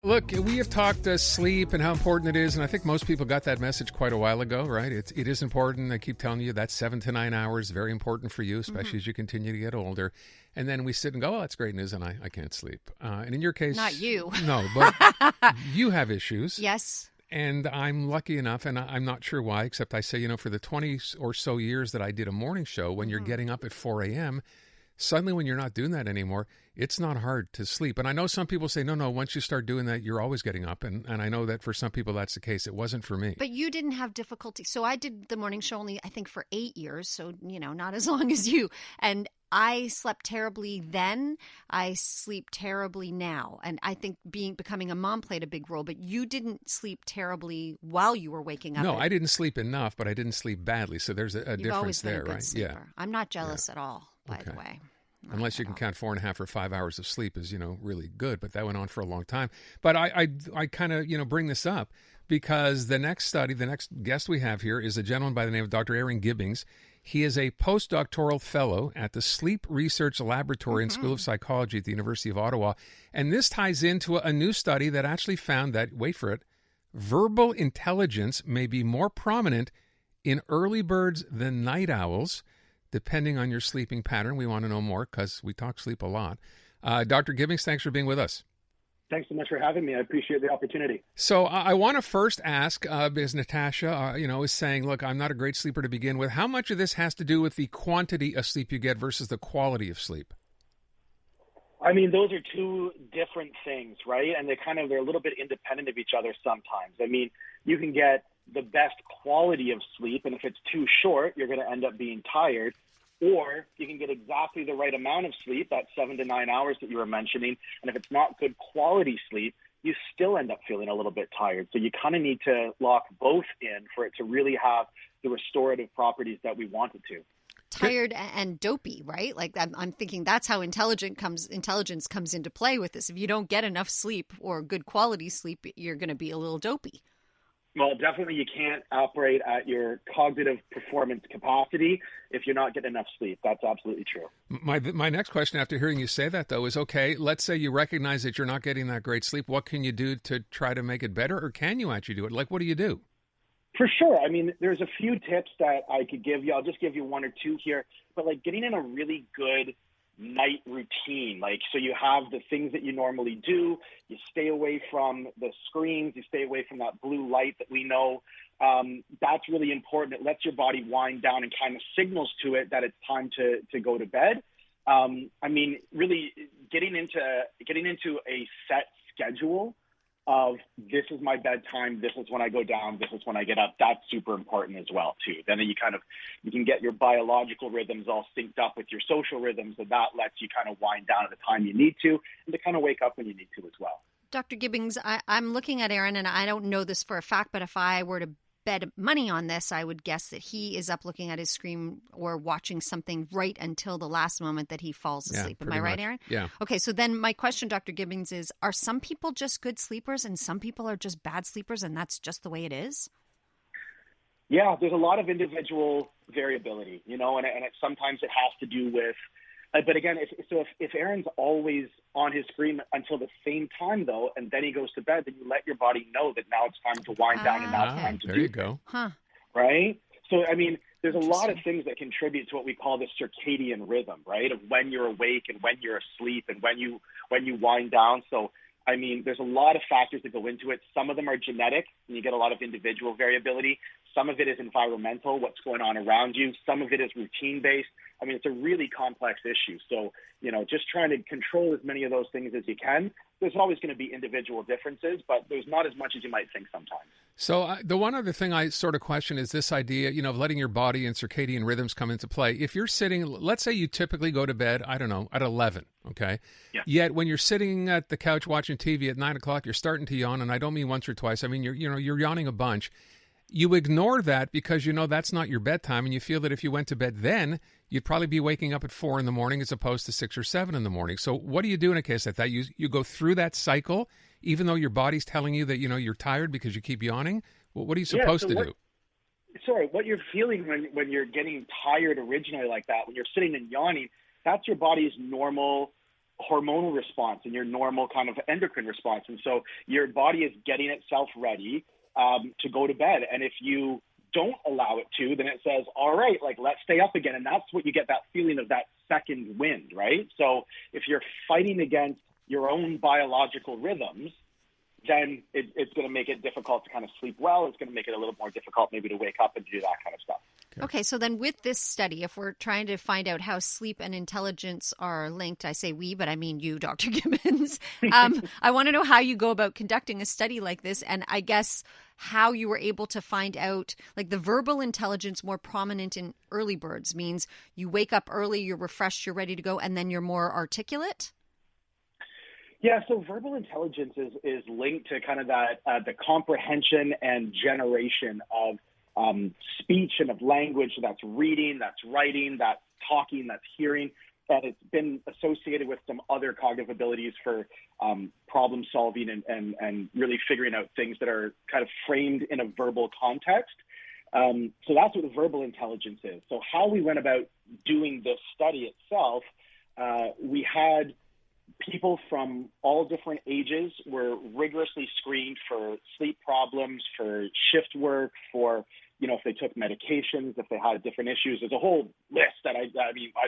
Look, we have talked sleep and how important it is, and I think most people got that message quite a while ago, right? It is important. I keep telling you that 7 to 9 hours, very important for you, especially as you continue to get older. And then we sit and go, oh, that's great news, and I can't sleep. And in your case... Not you. No, but you have issues. Yes. And I'm lucky enough, and I'm not sure why, except I say, for the 20 or so years that I did a morning show, when you're getting up at 4 a.m., suddenly when you're not doing that anymore, it's not hard to sleep. And I know some people say, no, once you start doing that, you're always getting up. And I know that for some people that's the case. It wasn't for me. But you didn't have difficulty. So I did the morning show only, I think, for 8 years. So, not as long as you. And I slept terribly then. I sleep terribly now. And I think becoming a mom played a big role. But you didn't sleep terribly while you were waking up. No, I didn't sleep enough, but I didn't sleep badly. So there's a difference always been there, a good right? Sleeper. Yeah. I'm not jealous at all, by the way. Unless you can count 4.5 or 5 hours of sleep is, really good. But that went on for a long time. But I kind of, bring this up because the next guest we have here is a gentleman by the name of Dr. Aaron Gibbings. He is a postdoctoral fellow at the Sleep Research Laboratory and School of Psychology at the University of Ottawa. And this ties into a new study that actually found that, wait for it, verbal intelligence may be more prominent in early birds than night owls, depending on your sleeping pattern. We want to know more because we talk sleep a lot. Dr. Gibbings, thanks for being with us. Thanks so much for having me. I appreciate the opportunity. So I want to first ask, because Natasha, is saying, look, I'm not a great sleeper to begin with. How much of this has to do with the quantity of sleep you get versus the quality of sleep? I mean, those are two different things, right? And they're a little bit independent of each other sometimes. I mean, you can get the best quality of sleep, and if it's too short, you're going to end up being tired. Or you can get exactly the right amount of sleep, that 7 to 9 hours that you were mentioning, and if it's not good quality sleep, you still end up feeling a little bit tired. So you kind of need to lock both in for it to really have the restorative properties that we want it to. Tired and dopey, right? Like I'm thinking that's how intelligence comes into play with this. If you don't get enough sleep or good quality sleep, you're going to be a little dopey. Well, definitely you can't operate at your cognitive performance capacity if you're not getting enough sleep. That's absolutely true. My next question after hearing you say that, though, is, okay, let's say you recognize that you're not getting that great sleep. What can you do to try to make it better, or can you actually do it? Like, what do you do? For sure. I mean, there's a few tips that I could give you. I'll just give you one or two here. But, getting in a really good night routine, so you have the things that you normally do, you stay away from the screens, you stay away from that blue light that we know, that's really important. It lets your body wind down and kind of signals to it that it's time to go to bed. I mean, really getting into a set schedule of this is my bedtime, this is when I go down, this is when I get up. That's super important as well too. Then you can get your biological rhythms all synced up with your social rhythms, and that lets you kind of wind down at the time you need to and to kind of wake up when you need to as well. Dr. Gibbings, I'm looking at Aaron, and I don't know this for a fact, but if I were to bet money on this, I would guess that he is up looking at his screen or watching something right until the last moment that he falls asleep. Am I right, Aaron? Yeah. Okay, so then my question, Dr. Gibbings, is, are some people just good sleepers and some people are just bad sleepers, and that's just the way it is? Yeah, there's a lot of individual variability, and sometimes it has to do with, but again, if Aaron's always on his screen until the same time, though, and then he goes to bed, then you let your body know that now it's time to wind down and now it's time to there do you go. Huh. Right? So, I mean, there's a lot of things that contribute to what we call the circadian rhythm, right, of when you're awake and when you're asleep and when you wind down. So, I mean, there's a lot of factors that go into it. Some of them are genetic, and you get a lot of individual variability. Some of it is environmental, what's going on around you. Some of it is routine-based. I mean, it's a really complex issue. So, just trying to control as many of those things as you can. There's always going to be individual differences, but there's not as much as you might think sometimes. So the one other thing I sort of question is this idea, of letting your body and circadian rhythms come into play. If you're sitting, let's say you typically go to bed, I don't know, at 11, okay? Yeah. Yet when you're sitting at the couch watching TV at 9 o'clock, you're starting to yawn, and I don't mean once or twice. I mean, you're yawning a bunch. You ignore that because that's not your bedtime, and you feel that if you went to bed then, you'd probably be waking up at 4 in the morning as opposed to 6 or 7 in the morning. So what do you do in a case like that? You go through that cycle, even though your body's telling you that, you're tired because you keep yawning? Well, what are you supposed to do? Sorry, what you're feeling when you're getting tired originally like that, when you're sitting and yawning, that's your body's normal hormonal response and your normal kind of endocrine response. And so your body is getting itself ready to go to bed. And if you don't allow it to, then it says, all right, like, let's stay up again. And that's what you get, that feeling of that second wind, right? So if you're fighting against your own biological rhythms, then it's going to make it difficult to kind of sleep well. It's going to make it a little more difficult maybe to wake up and do that kind of stuff. Okay, so then with this study, if we're trying to find out how sleep and intelligence are linked, I say we, but I mean you, Dr. Gibbons, I want to know how you go about conducting a study like this, and I guess how you were able to find out, like, the verbal intelligence more prominent in early birds means you wake up early, you're refreshed, you're ready to go, and then you're more articulate? Yeah, so verbal intelligence is linked to kind of that the comprehension and generation of speech and of language. So that's reading, that's writing, that's talking, that's hearing. And it's been associated with some other cognitive abilities for problem solving and really figuring out things that are kind of framed in a verbal context. So that's what the verbal intelligence is. So how we went about doing this study itself, we had people from all different ages were rigorously screened for sleep problems, for shift work, for, if they took medications, if they had different issues. There's a whole list that I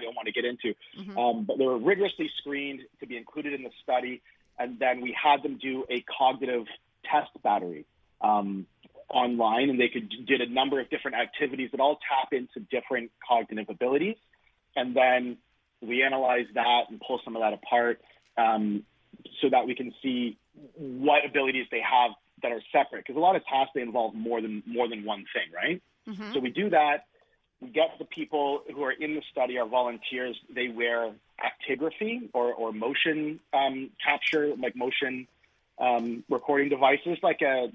don't want to get into. Mm-hmm. But they were rigorously screened to be included in the study. And then we had them do a cognitive test battery online, and they did a number of different activities that all tap into different cognitive abilities. And then we analyze that and pull some of that apart so that we can see what abilities they have that are separate. Because a lot of tasks, they involve more than one thing, right? Mm-hmm. So we do that. We get the people who are in the study, our volunteers, they wear actigraphy or motion capture, like motion recording devices, like a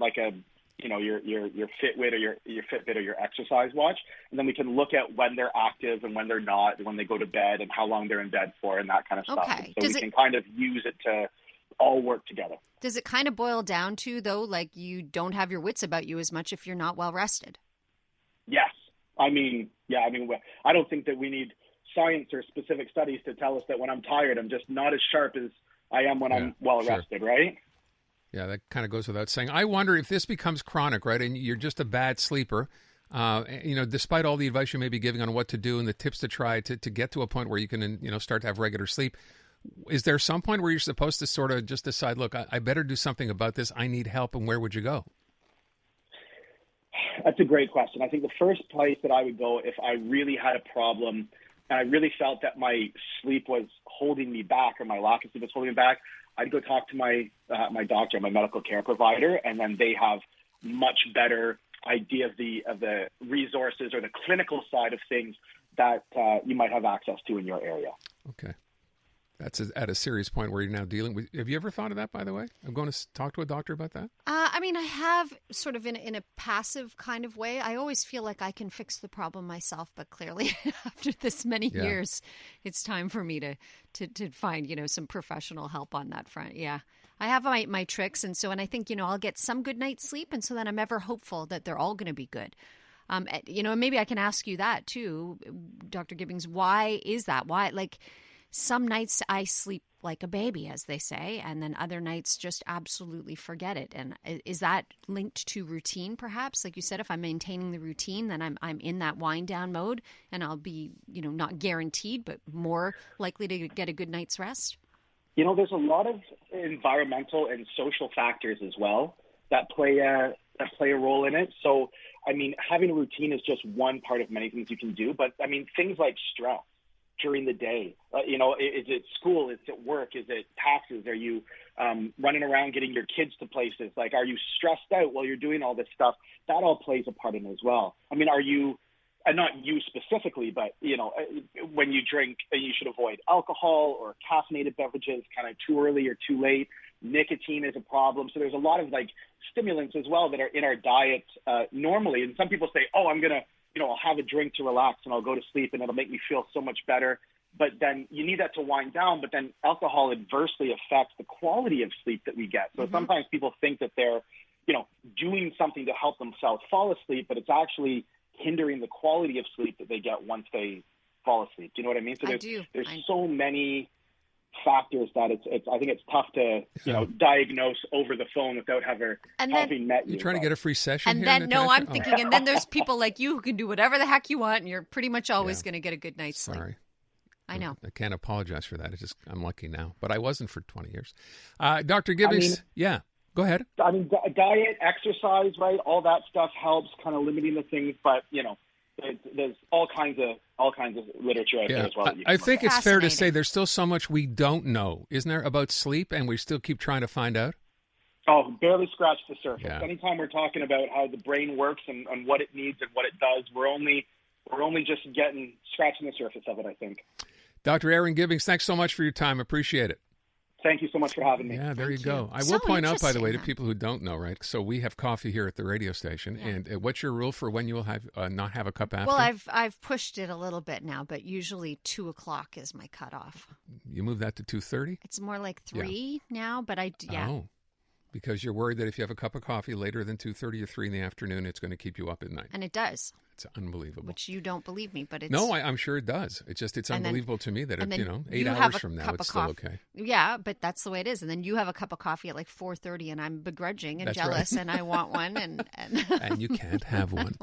your Fitbit or your Fitbit or your exercise watch, and then we can look at when they're active and when they're not, and when they go to bed and how long they're in bed for, and that kind of stuff. Okay. So we can kind of use it to all work together. Does it kind of boil down to, though, like, you don't have your wits about you as much if you're not well rested? Yes. I don't think that we need science or specific studies to tell us that when I'm tired, I'm just not as sharp as I am when I'm well rested, right? Yeah, that kind of goes without saying. I wonder if this becomes chronic, right, and you're just a bad sleeper, despite all the advice you may be giving on what to do and the tips to try to get to a point where you can, start to have regular sleep. Is there some point where you're supposed to sort of just decide, look, I better do something about this. I need help, and where would you go? That's a great question. I think the first place that I would go if I really had a problem and I really felt that my sleep was holding me back, or my lack of sleep was holding me back, I'd go talk to my doctor, my medical care provider, and then they have much better idea of the resources or the clinical side of things that you might have access to in your area. Okay. That's at a serious point where you're now dealing with. Have you ever thought of that, by the way? I'm going to talk to a doctor about that? I have sort of in a passive kind of way. I always feel like I can fix the problem myself, but clearly after this many years, it's time for me to find, some professional help on that front. Yeah. I have my tricks, and I think, I'll get some good night's sleep, and so then I'm ever hopeful that they're all going to be good. And maybe I can ask you that too, Dr. Gibbings. Why is that? Why, some nights I sleep like a baby, as they say, and then other nights just absolutely forget it. And is that linked to routine, perhaps? Like you said, if I'm maintaining the routine, then I'm in that wind down mode, and I'll be, not guaranteed, but more likely to get a good night's rest. There's a lot of environmental and social factors as well that play a role in it. So, having a routine is just one part of many things you can do. But things like stress during the day, is it school? Is it work? Is it taxes? Are you running around getting your kids to places? Like, are you stressed out while you're doing all this stuff? That all plays a part in it as well. Are you, and not you specifically, but, when you drink, you should avoid alcohol or caffeinated beverages kind of too early or too late. Nicotine is a problem. So there's a lot of stimulants as well that are in our diet normally. And some people say, oh, I'm going to, I'll have a drink to relax and I'll go to sleep and it'll make me feel so much better. But then you need that to wind down. But then alcohol adversely affects the quality of sleep that we get. So sometimes people think that they're, doing something to help themselves fall asleep, but it's actually hindering the quality of sleep that they get once they fall asleep. Do you know what I mean? So there's so many factors that I think it's tough to diagnose over the phone without having met you. You're trying to get a free session and here, then Natasha? I'm thinking, and then there's people like you who can do whatever the heck you want, and you're pretty much always going to get a good night's sleep. Sorry. I know. I can't apologize for that. I'm lucky now, but I wasn't for 20 years. Dr. Gibbings, go ahead. I mean, diet, exercise, right? All that stuff helps, kind of limiting the things, but there's all kinds of literature out there as well. I think it's fair to say there's still so much we don't know, isn't there, about sleep, and we still keep trying to find out? Oh, barely scratched the surface. Yeah. Anytime we're talking about how the brain works and what it needs and what it does, we're only just scratching the surface of it, I think. Dr. Aaron Gibbings, thanks so much for your time. Appreciate it. Thank you so much for having me. Yeah, there you go. I will point out, by the way, to people who don't know, right? So we have coffee here at the radio station. Yeah. And what's your rule for when you will have not have a cup after? Well, I've pushed it a little bit now, but usually 2:00 is my cutoff. You move that to 2:30? It's more like 3 now, but Oh, because you're worried that if you have a cup of coffee later than 2:30 or 3 in the afternoon, it's going to keep you up at night. And it does. It's unbelievable. Which you don't believe me, but it's... No, I'm sure it does. It's unbelievable to me that, 8 hours from now, it's still okay. Yeah, but that's the way it is. And then you have a cup of coffee at like 4:30, and I'm begrudging and jealous, and I want one. And you can't have one.